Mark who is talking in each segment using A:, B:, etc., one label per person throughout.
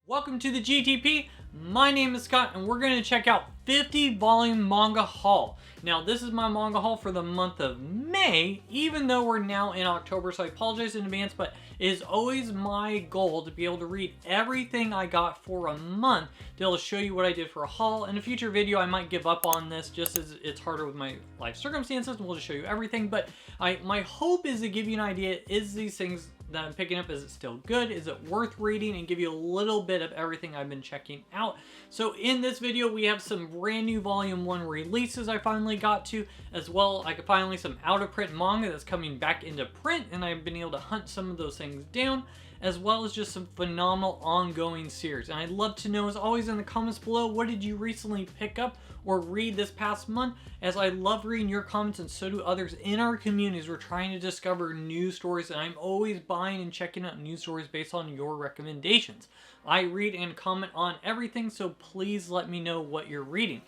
A: Welcome to the GTP. My name is Scott and we're going to check out 50 volume manga haul. Now this is my manga haul for the month of May, even though we're now in October, so I apologize in advance, but it is always my goal to be able to read everything I got for a month to be able to show you what I did for a haul. In a future video I might give up on this just as it's harder with my life circumstances and we'll just show you everything, but my hope is to give you an idea, is these things that I'm picking up, is it still good? Is it worth reading? And give you a little bit of everything I've been checking out. So in this video, we have some brand new Volume 1 releases I finally got to, as well like finally some out of print manga that's coming back into print, and I've been able to hunt some of those things down, as well as just some phenomenal ongoing series. And I'd love to know, as always, in the comments below, what did you recently pick up or read this past month, as I love reading your comments and so do others in our communities. We're trying to discover new stories, and I'm always buying and checking out new stories based on your recommendations. I read and comment on everything, so please let me know what you're reading.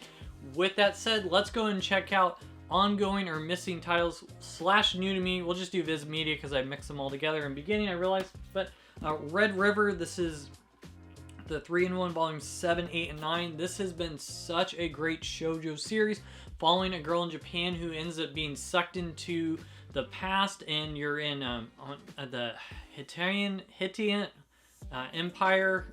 A: With that said, let's go and check out ongoing or missing titles / new to me. We'll just do Viz Media because I mixed them all together in the beginning, I realized. But Red River, this is the 3-in-1 volumes 7, 8, and 9. This has been such a great shoujo series, following a girl in Japan who ends up being sucked into the past, and you're in the Hittian Empire.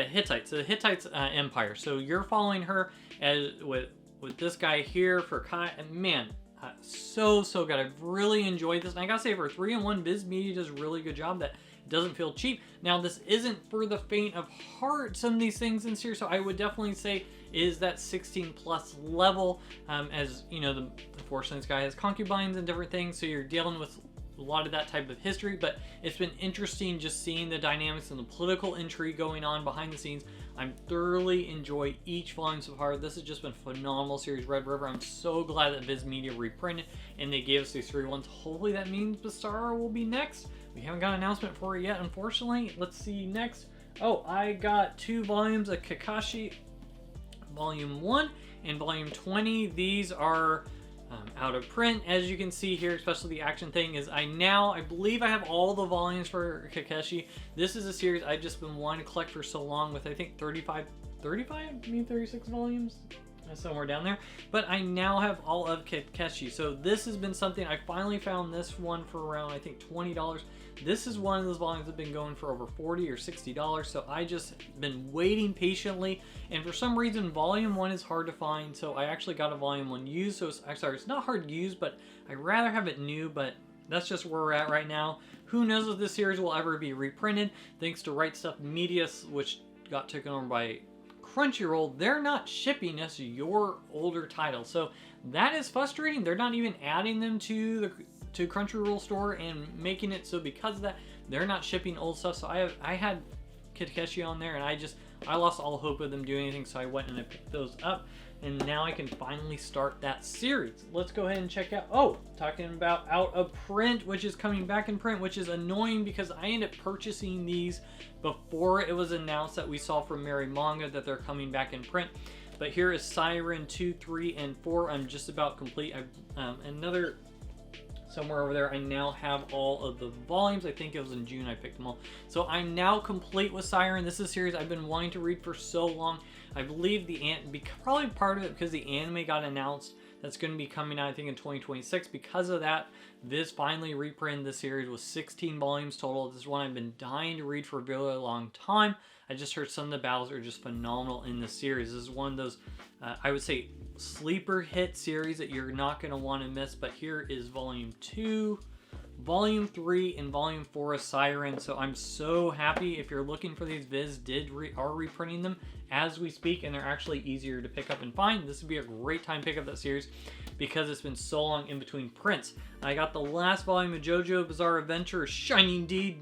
A: Hittites. The Hittites Empire. So you're following her as with this guy here for Kai, and man, so good. I've really enjoyed this, and I gotta say, for 3-in-1, Viz Media does a really good job that it doesn't feel cheap. Now, this isn't for the faint of heart, some of these things in here, so I would definitely say is that 16 plus level, as you know, unfortunately this guy has concubines and different things, so you're dealing with a lot of that type of history, but it's been interesting just seeing the dynamics and the political intrigue going on behind the scenes. I'm thoroughly enjoy each volume so far. This has just been a phenomenal series, Red River. I'm so glad that Viz Media reprinted and they gave us these 3 ones. Hopefully that means Basara will be next. We haven't got an announcement for it yet, unfortunately. Let's see next. Oh, I got 2 volumes of Kakashi, Volume 1 and Volume 20. These are out of print, as you can see here, especially the action thing is I believe I have all the volumes for Kakashi. This is a series I've just been wanting to collect for so long, with I think 36 volumes, somewhere down there, but I now have all of Kakashi. So this has been something, I finally found this one for around, I think, $20. This is one of those volumes that have been going for over $40 or $60, so I just been waiting patiently, and for some reason volume 1 is hard to find, so I actually got a volume 1 used. So it's not hard to use, but I'd rather have it new, but that's just where we're at right now. Who knows if this series will ever be reprinted, thanks to Right Stuff Media, which got taken over by Crunchyroll. They're not shipping us your older titles, so that is frustrating. They're not even adding them to Crunchyroll store and making it so because of that they're not shipping old stuff. So I had Kakashi on there, and I lost all hope of them doing anything, so I went and I picked those up, and now I can finally start that series. Let's go ahead and check out, talking about out of print, which is coming back in print, which is annoying because I ended up purchasing these before it was announced that we saw from Mary Manga that they're coming back in print. But here is Siren 2, 3, and 4. I'm just about complete. Another somewhere over there, I now have all of the volumes. I think it was in June I picked them all. So I'm now complete with Siren. This is a series I've been wanting to read for so long. I believe probably part of it because the anime got announced that's going to be coming out, I think, in 2026. Because of that, Viz finally reprinted the series with 16 volumes total. This is one I've been dying to read for a really long time. I just heard some of the battles are just phenomenal in this series. This is one of those, I would say, sleeper hit series that you're not going to want to miss. But here is Volume 2, Volume 3, and Volume 4 of Siren. So I'm so happy. If you're looking for these, Viz are reprinting them as we speak, and they're actually easier to pick up and find. This would be a great time to pick up that series because it's been so long in between prints. I got the last volume of JoJo Bizarre Adventure Shining D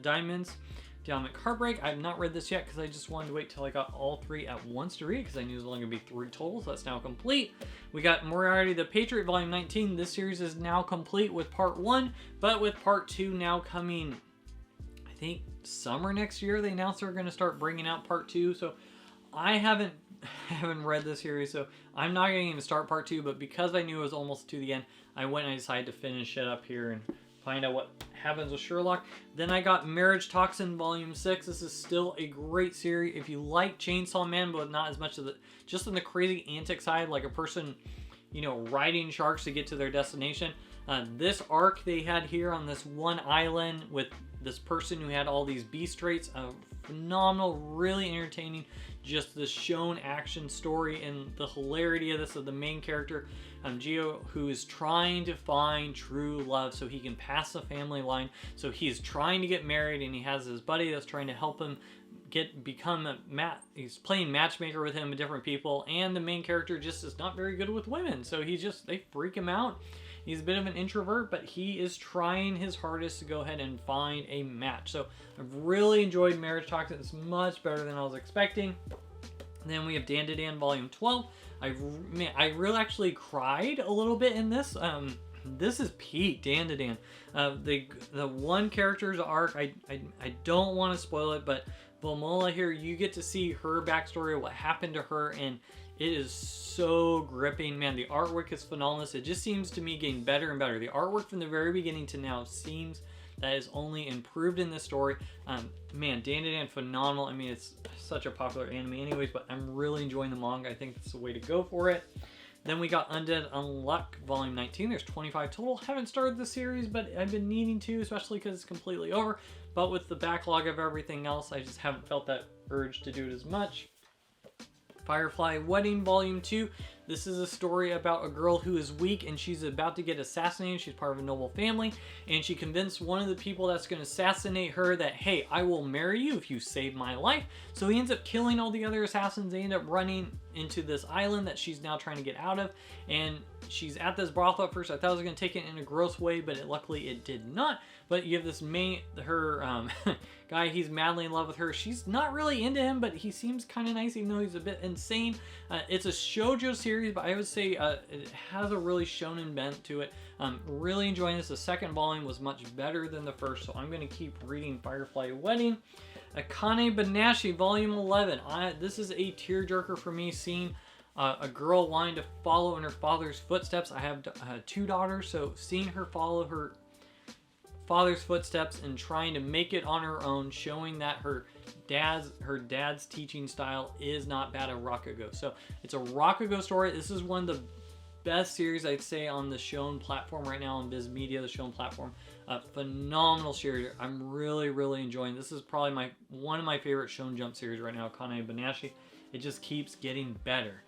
A: Diamonds Dynamic Heartbreak. I have not read this yet because I just wanted to wait till I got all 3 at once to read, because I knew it was only going to be 3 total, so that's now complete. We got Moriarty the Patriot Volume 19. This series is now complete with Part 1, but with Part 2 now coming, I think, summer next year. They announced they're going to start bringing out Part 2, so I haven't read this series, so I'm not going to even start Part 2, but because I knew it was almost to the end, I went and I decided to finish it up here and find out what happens with Sherlock. Then I got Marriage Toxin Volume 6. This is still a great series. If you like Chainsaw Man, but not as much of the, just on the crazy antic side, like a person, you know, riding sharks to get to their destination. This arc they had here on this one island with this person who had all these beast traits, phenomenal, really entertaining, just the shown action story and the hilarity of this, of the main character, Gio, who is trying to find true love so he can pass the family line. So he's trying to get married, and he has his buddy that's trying to help him he's playing matchmaker with him with different people, and the main character just is not very good with women, so they freak him out. He's a bit of an introvert, but he is trying his hardest to go ahead and find a match. So I've really enjoyed Marriage Toxin. It's much better than I was expecting. Then we have Dan to Dan Volume 12. I really actually cried a little bit in this. This is peak Dan to Dan. The one character's arc, I don't want to spoil it, but Valmola here, you get to see her backstory of what happened to her, and it is so gripping, man. The artwork is phenomenal. It just seems to me getting better and better. The artwork from the very beginning to now seems that is only improved in this story. Man, Dan to Dan, phenomenal. I mean, it's such a popular anime anyways, but I'm really enjoying the manga. I think that's the way to go for it. Then we got Undead Unluck Volume 19. There's 25 total. Haven't started the series, but I've been needing to, especially because it's completely over. But with the backlog of everything else, I just haven't felt that urge to do it as much. Firefly Wedding Volume 2. This is a story about a girl who is weak and she's about to get assassinated. She's part of a noble family, and she convinced one of the people that's going to assassinate her that, hey, I will marry you if you save my life. So he ends up killing all the other assassins. They end up running into this island that she's now trying to get out of, and she's at this brothel at first. I thought I was going to take it in a gross way, but luckily it did not. But you have this guy, he's madly in love with her. She's not really into him, but he seems kind of nice, even though he's a bit insane. It's a shoujo series, but I would say it has a really shonen bent to it. Really enjoying this. The second volume was much better than the first, so I'm going to keep reading Firefly Wedding. Akane Banashi Volume 11. This is a tearjerker for me, seeing a girl wanting to follow in her father's footsteps. I have 2 daughters, so seeing her follow her father's footsteps and trying to make it on her own, showing that her dad's teaching style is not bad at Rakugo. So it's a Rakugo story. This is one of the best series I'd say on the shown platform right now on Viz Media, the shown platform. Phenomenal series. I'm really enjoying. This is probably one of my favorite Shonen Jump series right now, Akane Banashi. It just keeps getting better.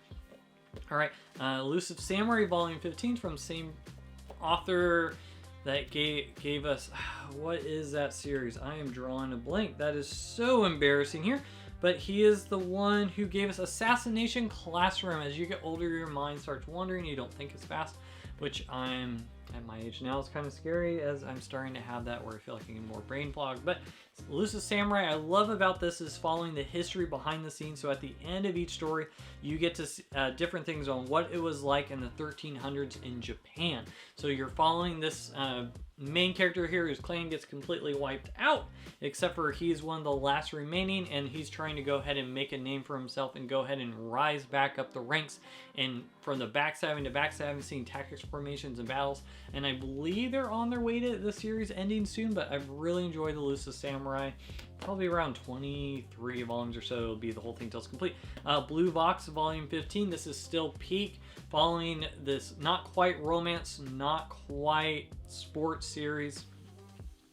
A: All right, Elusive Samurai Volume 15 from same author that gave us, what is that series? I am drawing a blank. That is so embarrassing here. But he is the one who gave us Assassination Classroom. As you get older, your mind starts wandering. You don't think as fast, which I'm at my age now is kind of scary, as I'm starting to have that where I feel like I get more brain fog. But Elusive Samurai, I love about this is following the history behind the scenes. So at the end of each story, you get to see different things on what it was like in the 1300s in Japan. So you're following this main character here whose clan gets completely wiped out, except for he's one of the last remaining, and he's trying to go ahead and make a name for himself and go ahead and rise back up the ranks, and from the backstabbing to backstabbing, seeing tactics, formations, and battles. And I believe they're on their way to the series ending soon, but I've really enjoyed Elusive Samurai. Probably around 23 volumes or so it'll be the whole thing till it's complete. Blue Vox Volume 15. This is still peak, following this not quite romance, not quite sports series.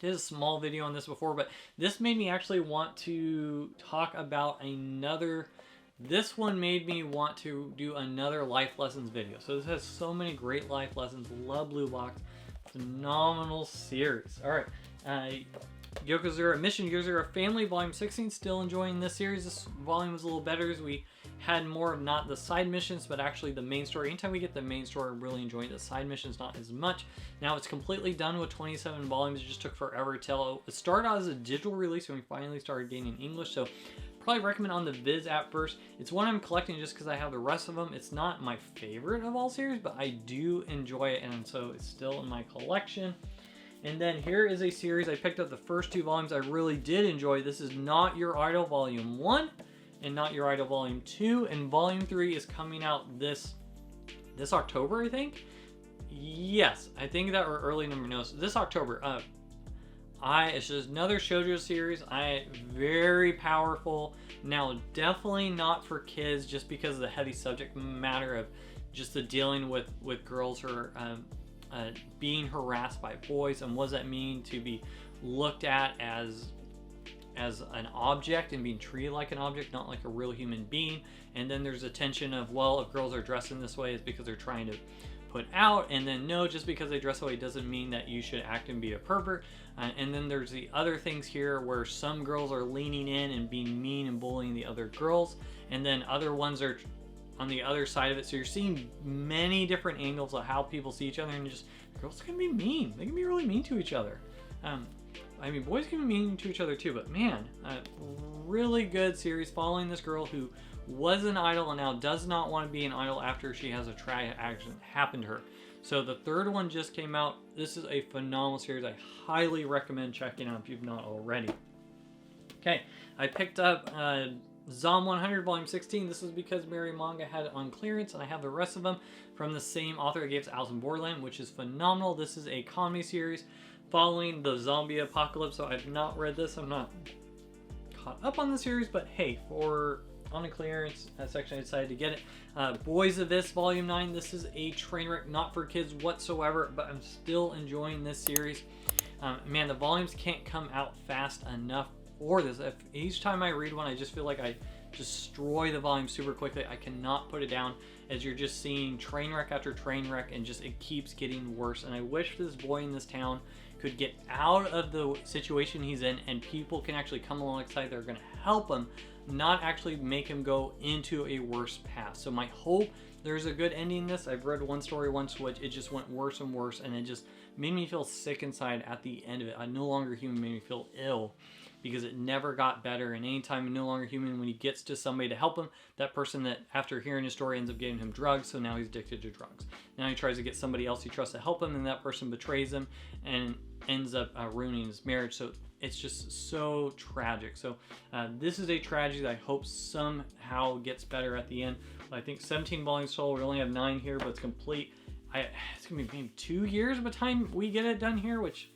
A: Did a small video on this before, but this made me actually want to talk about another. This one made me want to do another life lessons video. So this has so many great life lessons. Love Blue Box. Phenomenal series. All right. Yokozuna Mission Yokozuna Family Volume 16. Still enjoying this series. This volume was a little better as we had more of not the side missions, but actually the main story. Anytime we get the main story, I'm really enjoying the side missions, not as much. Now it's completely done with 27 volumes. It just took forever to tell. It started out as a digital release when we finally started gaining English, so probably recommend on the Viz app first. It's one I'm collecting just because I have the rest of them. It's not my favorite of all series, but I do enjoy it, and so it's still in my collection. And then here is a series I picked up the first 2 volumes I really did enjoy. This is Not Your Idol Volume 1 and Not Your Idol Volume 2, and Volume 3 is coming out this October, I think. Yes, I think that, or early November. No, so this October. It's just another shoujo series. Very powerful. Now, definitely not for kids, just because of the heavy subject matter of just the dealing with girls who are being harassed by boys, and what does that mean to be looked at as an object and being treated like an object, not like a real human being. And then there's a tension of, well, if girls are dressed in this way, it's because they're trying to put out, and then no, just because they dress that way doesn't mean that you should act and be a pervert. And then there's the other things here where some girls are leaning in and being mean and bullying the other girls, and then other ones are on the other side of it. So you're seeing many different angles of how people see each other, and just girls can be mean. They can be really mean to each other. I mean, boys can be mean to each other too, but man, really good series following this girl who was an idol and now does not want to be an idol after she has a tragic accident happen to her. So the third one just came out. This is a phenomenal series. I highly recommend checking out if you've not already. Okay, I picked up Zom 100 Volume 16. This is because Manga had it on clearance, and I have the rest of them from the same author that gave us Alice in Borderland, which is phenomenal. This is a comedy series following the zombie apocalypse, so I've not read this. I'm not caught up on the series, but hey, on a clearance section, I decided to get it. Boys of This Volume 9. This is a train wreck, not for kids whatsoever, but I'm still enjoying this series. Man, the volumes can't come out fast enough for this. Each time I read one, I just feel like I destroy the volume super quickly. I cannot put it down, as you're just seeing train wreck after train wreck, and just it keeps getting worse. And I wish this boy in this town could get out of the situation he's in, and people can actually come alongside that are going to help him, not actually make him go into a worse path. So my hope there's a good ending in this. I've read one story once which it just went worse and worse, and it just made me feel sick inside at the end of it. No Longer Human made me feel ill because it never got better. And anytime No Longer Human, when he gets to somebody to help him, that person that after hearing his story ends up getting him drugs, so now he's addicted to drugs. Now he tries to get somebody else he trusts to help him, and that person betrays him and ends up ruining his marriage. So it's just so tragic. So this is a tragedy that I hope somehow gets better at the end. I think 17 volumes total. We only have 9 here, but it's complete. It's gonna be maybe 2 years by the time we get it done here, which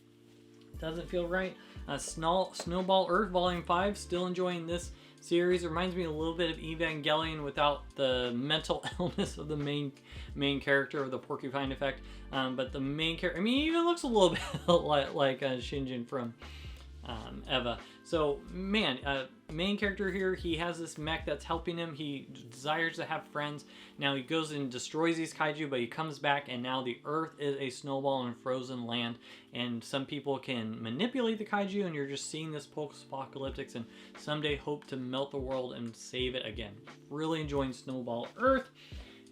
A: doesn't feel right. Snowball Earth Volume 5. Still enjoying this series. It reminds me a little bit of Evangelion without the mental illness of the main character, of the porcupine effect. But the main character, I mean, he even looks a little bit like Shinjin from Eva. So man, main character here, he has this mech that's helping him. He desires to have friends. Now he goes and destroys these kaiju, but he comes back, and now the earth is a snowball in a frozen land, and some people can manipulate the kaiju, and you're just seeing this post-apocalyptics and someday hope to melt the world and save it again. Really enjoying Snowball Earth.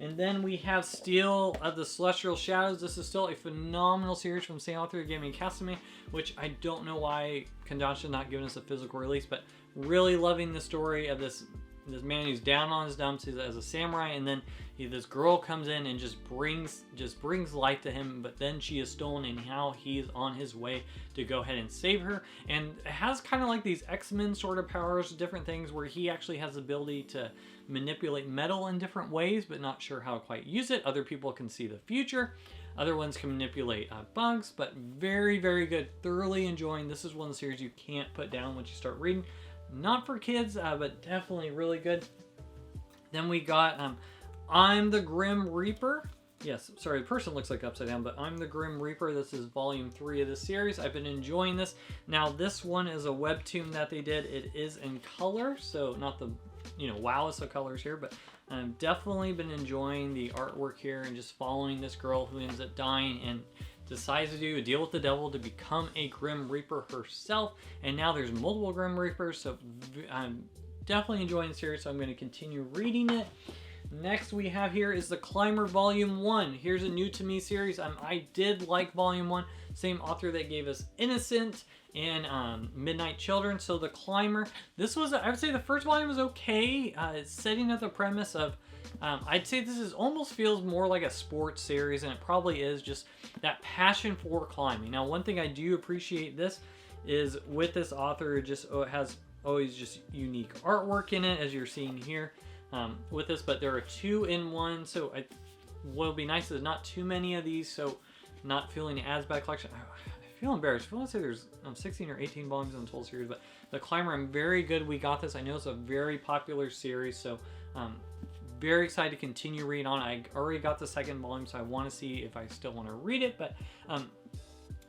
A: And then we have Steel of the Celestial Shadows. This is still a phenomenal series from the same author who gave me Kasame, which I don't know why Kodansha not giving us a physical release, but really loving the story of this man who's down on his dumps as a samurai, and then this girl comes in and just brings life to him, but then she is stolen, and how he's on his way to go ahead and save her. And it has kind of like these X-Men sort of powers, different things where he actually has the ability to manipulate metal in different ways, but not sure how to quite use it. Other people can see the future. Other ones can manipulate bugs, but very, very good. Thoroughly enjoying. This is one of the series you can't put down once you start reading. Not for kids, but definitely really good. Then we got I'm the Grim Reaper. Yes, sorry, the person looks like upside down, but I'm the Grim Reaper. This is volume 3 of the series. I've been enjoying this. Now, this one is a webtoon that they did. It is in color, so not the, wowest of colors here, but I've definitely been enjoying the artwork here and just following this girl who ends up dying and decides to do a deal with the devil to become a Grim Reaper herself. And now there's multiple Grim Reapers, so I'm definitely enjoying the series, so I'm going to continue reading it. Next we have here is The Climber Volume 1. Here's a new to me series. I did like Volume 1. Same author that gave us Innocent and Midnight Children. So The Climber, this was, I would say the first volume was okay. It's setting up the premise of, I'd say this almost feels more like a sports series, and it probably is, just that passion for climbing. Now, one thing I do appreciate this is with this author, it just has always just unique artwork in it, as you're seeing here. With this, but there are 2 in 1, so what will be nice is not too many of these, so not feeling as bad collection. I feel embarrassed. I want to say there's 16 or 18 volumes in the total series, but The Climber, I'm very good. We got this. I know it's a very popular series, so very excited to continue reading on. I already got the second volume, so I want to see if I still want to read it, but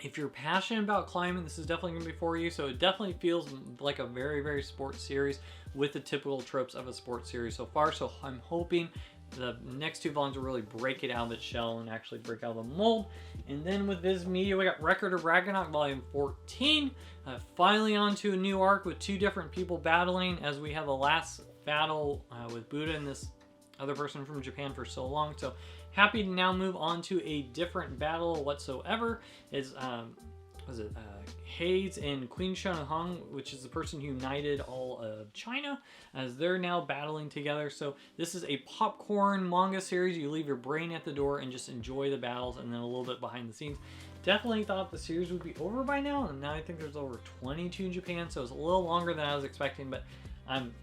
A: if you're passionate about climbing, this is definitely going to be for you. So it definitely feels like a very, very sports series with the typical tropes of a sports series so far. So I'm hoping the next 2 volumes will really break it out of its shell and actually break out of the mold. And then with Viz Media, we got Record of Ragnarok Volume 14. Finally onto a new arc with 2 different people battling, as we have the last battle with Buddha and this other person from Japan for so long. So happy to now move on to a different battle whatsoever. Is Hayes and Queen Shunhong, which is the person who united all of China, as they're now battling together. So this is a popcorn manga series. You leave your brain at the door and just enjoy the battles, and then a little bit behind the scenes. Definitely thought the series would be over by now, and now I think there's over 22 in Japan, so it's a little longer than I was expecting, but I'm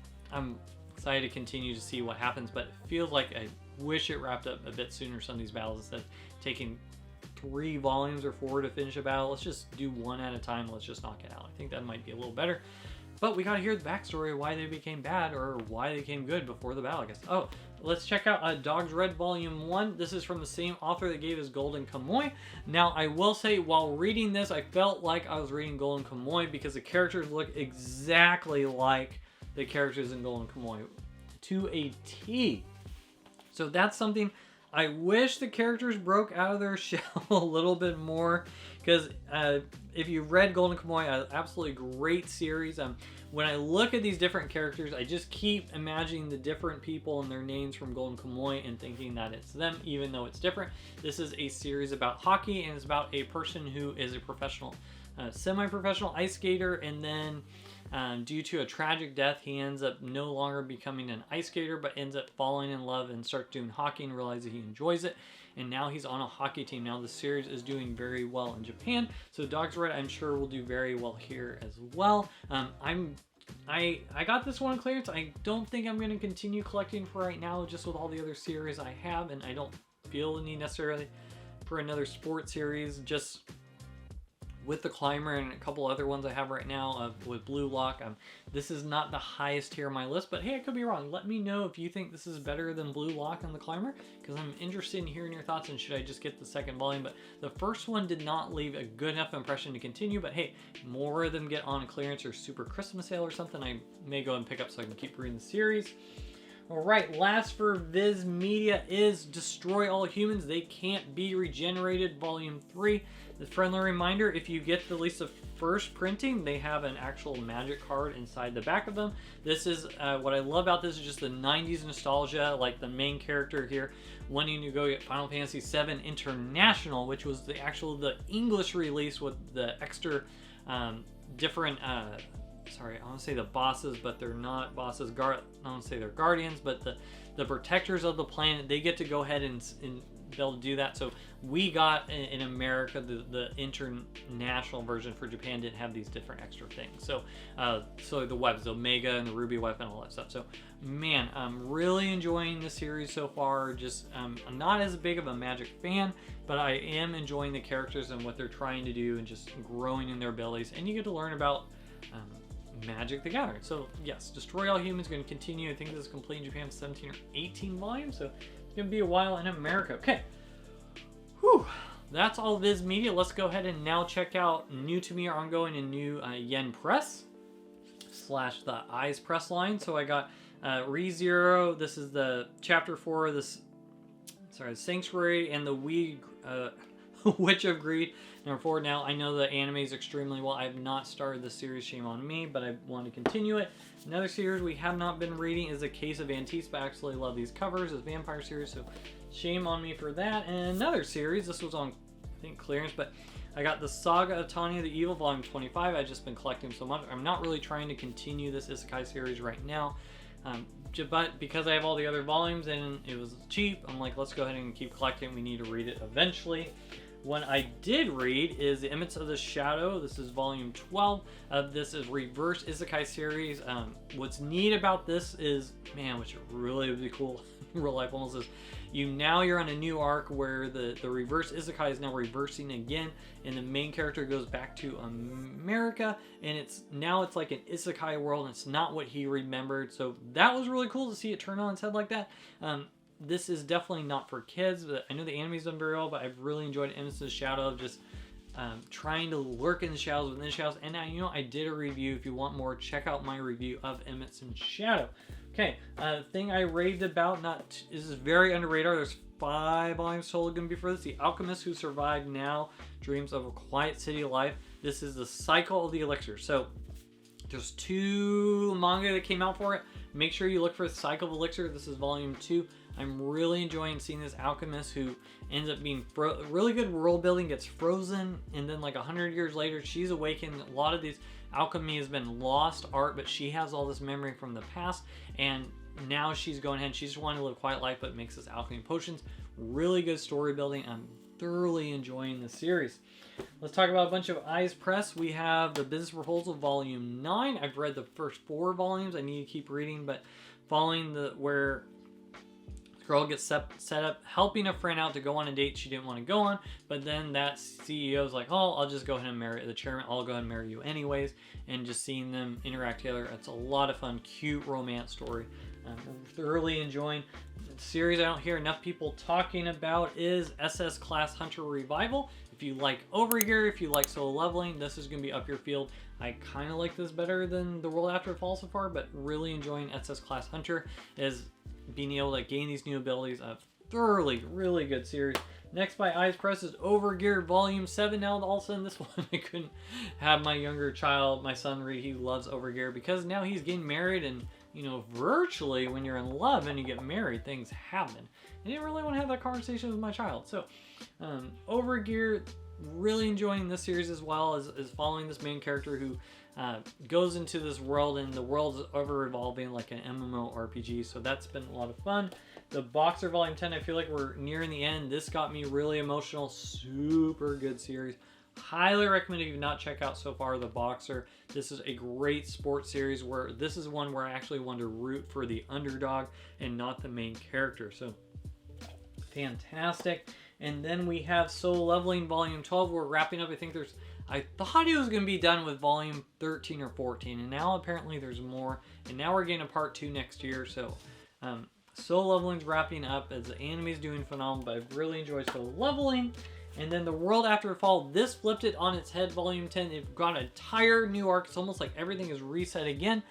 A: excited to continue to see what happens. But it feels like I wish it wrapped up a bit sooner, some of these battles, instead of taking 3 volumes or 4 to finish a battle. Let's just do one at a time. Let's just knock it out. I think that might be a little better. But we got to hear the backstory of why they became bad, or why they became good before the battle, I guess. Oh, let's check out Dogs Red Volume 1. This is from the same author that gave us Golden Kamuy. Now, I will say, while reading this, I felt like I was reading Golden Kamuy because the characters look exactly like the characters in Golden Kamuy to a T. So that's something I wish the characters broke out of their shell a little bit more, because if you've read Golden Kamuy, an absolutely great series. When I look at these different characters, I just keep imagining the different people and their names from Golden Kamuy and thinking that it's them, even though it's different. This is a series about hockey, and it's about a person who is a professional, semi-professional ice skater, and then due to a tragic death, he ends up no longer becoming an ice skater, but ends up falling in love and starts doing hockey and realizes he enjoys it. And now he's on a hockey team. Now the series is doing very well in Japan. So Dogs Red, I'm sure, will do very well here as well. I got this one on clearance. I don't think I'm going to continue collecting for right now, just with all the other series I have. And I don't feel the need necessarily for another sports series, just with The Climber and a couple other ones I have right now with Blue Lock. This is not the highest tier on my list, but hey, I could be wrong. Let me know if you think this is better than Blue Lock and The Climber, because I'm interested in hearing your thoughts, and should I just get the second volume. But the first one did not leave a good enough impression to continue, but hey, more of them get on clearance or super Christmas sale or something, I may go and pick up so I can keep reading the series. Alright, last for Viz Media is Destroy All Humans, They Can't Be Regenerated, Volume 3. The friendly reminder, if you get at least the first printing, they have an actual magic card inside the back of them. This is, what I love about this is just the 90s nostalgia, like the main character here wanting to go get Final Fantasy VII International, which was the English release with the extra different, sorry, I want to say the bosses, but they're not bosses. I want to say they're guardians, but the protectors of the planet, they get to go ahead and be able to do that. So we got in America the international version. For Japan didn't have these different extra things. So so the weapons, the Omega and the Ruby weapon, all that stuff. So man, I'm really enjoying the series so far. Just I'm not as big of a Magic fan, but I am enjoying the characters and what they're trying to do, and just growing in their abilities. And you get to learn about Magic the Gathering. So yes, Destroy All Humans is going to continue. I think this is complete in Japan, 17 or 18 volumes, so it's going to be a while in America. Okay, whew, that's all Viz Media. Let's go ahead and now check out new to me or ongoing and new Yen Press / the Eyes Press line. So I got ReZero. This is the chapter 4 of this, sorry, Sanctuary and the Witch of Greed, number 4. Now, I know the anime is extremely well. I have not started the series, shame on me, but I want to continue it. Another series we have not been reading is A Case of Antiques, but I actually love these covers. It's a vampire series, so shame on me for that. And another series, this was on, I think, clearance, but I got the Saga of Tanya the Evil, Volume 25. I've just been collecting so much. I'm not really trying to continue this Isekai series right now. But because I have all the other volumes and it was cheap, I'm like, let's go ahead and keep collecting. We need to read it eventually. One I did read is The Image of the Shadow. This is volume 12. This is Reverse Isekai series. What's neat about this is, man, which really would be cool in real life almost is, you're on a new arc where the reverse isekai is now reversing again, and the main character goes back to America, and it's like an isekai world, and it's not what he remembered. So that was really cool to see it turn on its head like that. This is definitely not for kids, but I know the anime's done very well, but I've really enjoyed Image of the Shadow of just trying to lurk in the shadows within the shadows. And now, I did a review. If you want more, check out my review of Image and Shadow. Okay, thing I raved about, this is very under radar. There's 5 volumes total going to be for this. The Alchemist Who Survived Now Dreams of a Quiet City Life. This is the cycle of the elixir. So there's 2 manga that came out for it. Make sure you look for the Cycle of Elixir. This is volume 2. I'm really enjoying seeing this alchemist who ends up being really good world building, gets frozen, and then like 100 years later, she's awakened. A lot of these alchemy has been lost art, but she has all this memory from the past, and now she's going ahead and she's just wanting to live a quiet life, but makes this alchemy potions. Really good story building. I'm thoroughly enjoying this series. Let's talk about a bunch of eyes press. We have the Business Proposal Volume 9. I've read the first 4 volumes. I need to keep reading, but following where the girl gets set up helping a friend out to go on a date she didn't want to go on, but then that CEO's like, oh, I'll just go ahead and marry the chairman. I'll go ahead and marry you anyways. And just seeing them interact together, it's a lot of fun, cute romance story. I'm thoroughly enjoying the series. I don't hear enough people talking about is SS Class Hunter Revival. If you like Overgear, if you like solo leveling, this is going to be up your field. I kind of like this better than The World After It Falls so far, but really enjoying SS Class Hunter is being able to gain these new abilities. A thoroughly, really good series. Next by Eyes Press is Overgear Volume 7. Now all of a sudden this one I couldn't have my younger child, my son, read. He loves Overgear because now he's getting married, and virtually when you're in love and you get married, things happen. I didn't really want to have that conversation with my child. So Overgear, really enjoying this series as well as following this main character who goes into this world, and the world is ever evolving like an MMORPG. So that's been a lot of fun. The Boxer Volume 10, I feel like we're nearing the end. This got me really emotional. Super good series. Highly recommend if you've not checked out so far The Boxer. This is a great sports series where this is one where I actually want to root for the underdog and not the main character. So fantastic. And then we have Solo Leveling Volume 12. We're wrapping up. I thought it was going to be done with Volume 13 or 14, and now apparently there's more. And now we're getting a part 2 next year. So Solo Leveling's wrapping up as the anime's doing phenomenal, but I've really enjoyed Solo Leveling. And then The World After It Fall, this flipped it on its head, Volume 10. It got an entire new arc. It's almost like everything is reset again.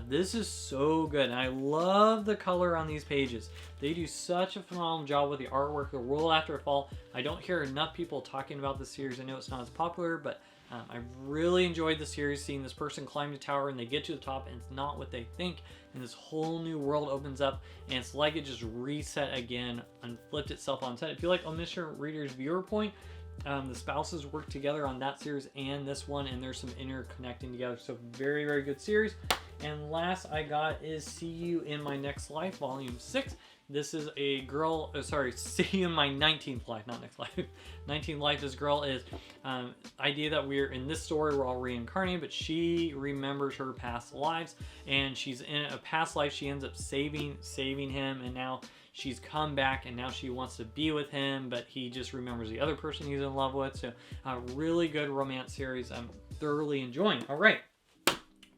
A: This is so good. And I love the color on these pages. They do such a phenomenal job with the artwork. The World After It Fall, I don't hear enough people talking about this series. I know it's not as popular, but I've really enjoyed the series, seeing this person climb the tower and they get to the top and it's not what they think. And this whole new world opens up, and it's like it just reset again and flipped itself on set. If you like Omniscient Reader's Viewer Point, the spouses work together on that series and this one, and there's some interconnecting together. So very, very good series. And last I got is See You in My Next Life, Volume 6. This is a girl, See You in My 19th Life, not Next Life. 19th Life, this girl is, idea that we're, in this story, we're all reincarnated, but she remembers her past lives, and she's in a past life, she ends up saving him, and now she's come back, and now she wants to be with him, but he just remembers the other person he's in love with. So a really good romance series I'm thoroughly enjoying. All right,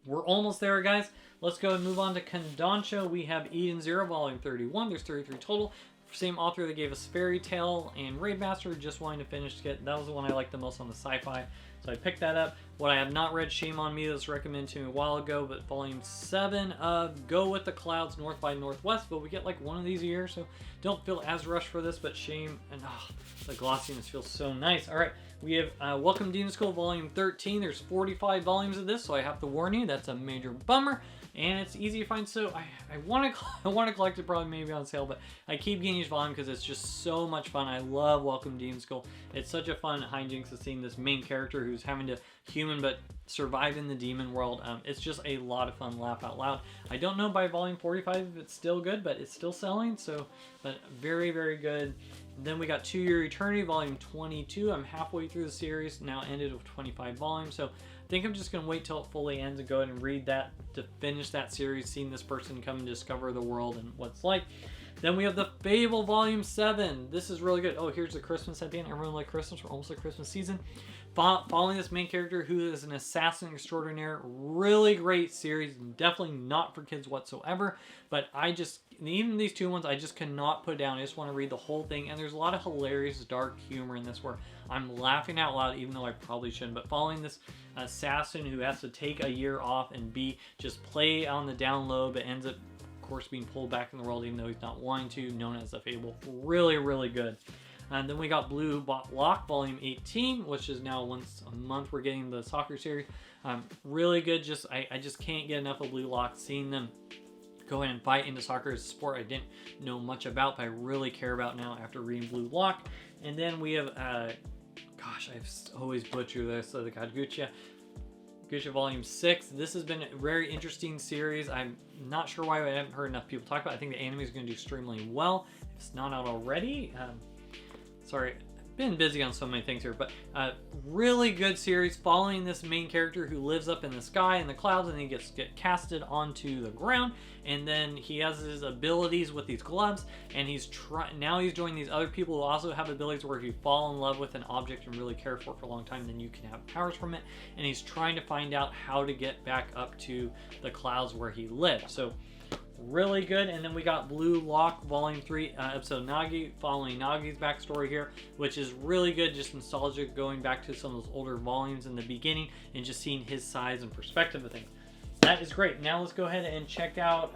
A: we're almost there, guys. Let's go and move on to Kodansha. We have Eden Zero, Volume 31. There's 33 total. Same author that gave us Fairy Tale and Raidmaster. Just wanting to finish it. That was the one I liked the most on the sci-fi, so I picked that up. What I have not read, shame on me, that was recommended to me a while ago, but Volume 7 of Go With the Clouds, North by Northwest. But we get like one of these a year, so don't feel as rushed for this, but shame. And the glossiness feels so nice. All right, we have Welcome to Demon School, Volume 13. There's 45 volumes of this, so I have to warn you, that's a major bummer. And it's easy to find, so I want to collect it probably maybe on sale, but I keep getting each volume because it's just so much fun. I love Welcome to Demon School. It's such a fun hijinks of seeing this main character who's having to human but survive in the demon world. It's just a lot of fun, laugh out loud. I don't know by volume 45 if it's still good, but it's still selling, so, but very, very good. Then we got To Your Eternity, volume 22. I'm halfway through the series, now ended with 25 volumes. So I think I'm just going to wait till it fully ends and go ahead and read that to finish that series, seeing this person come and discover the world and what it's like. Then we have the Fable volume 7. This is really good. Oh, here's the Christmas at the end. Everyone like Christmas. We're almost at Christmas season. Following this main character who is an assassin extraordinaire. Really great series. Definitely not for kids whatsoever. But even these 2 ones, I just cannot put down. I just want to read the whole thing. And there's a lot of hilarious, dark humor in this where I'm laughing out loud, even though I probably shouldn't. But following this assassin who has to take a year off and just play on the down low, but ends up, of course, being pulled back in the world, even though he's not wanting to, known as the Fable. Really, really good. And then we got Blue Lock Volume 18, which is now once a month we're getting the soccer series. Really good. I just can't get enough of Blue Lock. Seeing them go in and fight into soccer is a sport I didn't know much about, but I really care about now after reading Blue Lock. And then we have, gosh, I've always butchered this. So the Kodansha Volume 6. This has been a very interesting series. I'm not sure why I haven't heard enough people talk about it. I think the anime is going to do extremely well. If it's not out already. Sorry, I've been busy on so many things here, but really good series following this main character who lives up in the sky in the clouds, and he gets casted onto the ground, and then he has his abilities with these gloves, and now he's joining these other people who also have abilities where if you fall in love with an object and really care for it for a long time, then you can have powers from it, and he's trying to find out how to get back up to the clouds where he lives. So really good. And then we got Blue Lock Volume 3, episode Nagi, following Nagi's backstory here, which is really good, just nostalgic, going back to some of those older volumes in the beginning and just seeing his size and perspective of things. That is great. Now let's go ahead and check out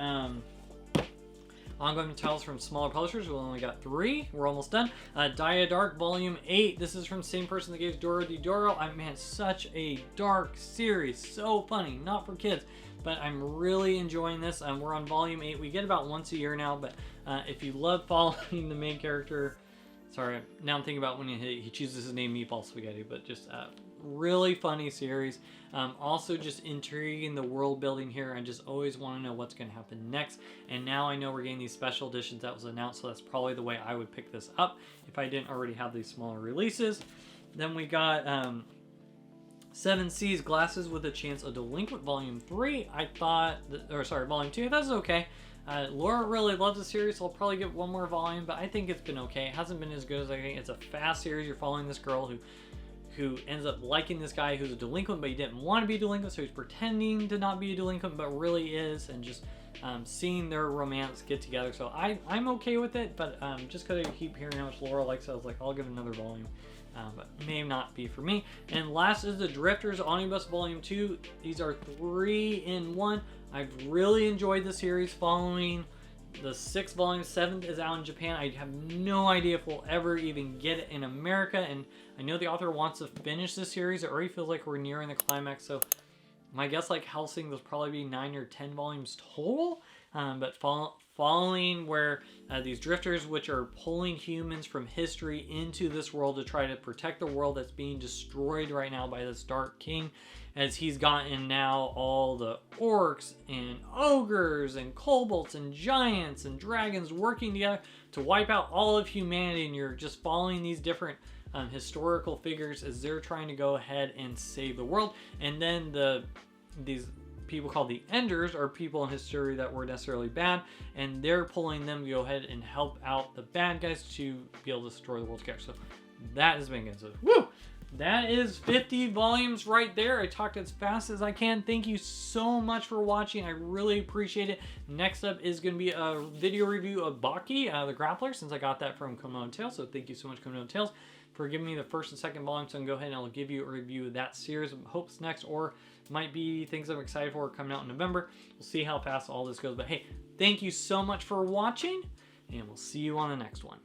A: ongoing titles from smaller publishers. We only got 3. We're almost done. Dia Dark Volume 8. This is from the same person that gave Doro di Doro. Man, such a dark series. So funny. Not for kids. But I'm really enjoying this. We're on Volume 8. We get about once a year now. But if you love following the main character... Sorry, now I'm thinking about when he chooses his name Meatball Spaghetti. But just really funny series. Also just intriguing the world building here. I just always want to know what's going to happen next. And now I know we're getting these special editions that was announced. So that's probably the way I would pick this up if I didn't already have these smaller releases. Then we got... 7 Seas Glasses with a Chance of Delinquent Volume 3. Volume 2. That was okay. Laura really loves the series, so I'll probably get one more volume, but I think it's been okay. It hasn't been as good as I think. It's a fast series. You're following this girl who ends up liking this guy who's a delinquent, but he didn't want to be a delinquent, so he's pretending to not be a delinquent, but really is, and just seeing their romance get together. So I'm okay with it, but just because I keep hearing how much Laura likes it, I was like, I'll give another volume. But may not be for me. And last is the Drifters Omnibus Volume 2. These are 3 in 1. I've really enjoyed the series following the 6th volume. 7th is out in Japan. I have no idea if we'll ever even get it in America. And I know the author wants to finish the series. It already feels like we're nearing the climax. So my guess, like Hellsing, there'll probably be 9 or 10 volumes total. But following where these drifters, which are pulling humans from history into this world to try to protect the world that's being destroyed right now by this Dark King, as he's gotten now all the orcs and ogres and kobolds and giants and dragons working together to wipe out all of humanity, and you're just following these different historical figures as they're trying to go ahead and save the world. And then these people called the Enders are people in history that were necessarily bad, and they're pulling them to go ahead and help out the bad guys to be able to destroy the world together. So that has been good. So, woo! That is 50 volumes right there. I talked as fast as I can. Thank you so much for watching. I really appreciate it. Next up is going to be a video review of Baki, the Grappler, since I got that from Komodo Tales. So thank you so much, Komodo Tales, for giving me the first and second volume. So I'm going to go ahead and I'll give you a review of that series. Hope's next, or might be things I'm excited for coming out in November. We'll see how fast all this goes. But hey, thank you so much for watching, and we'll see you on the next one.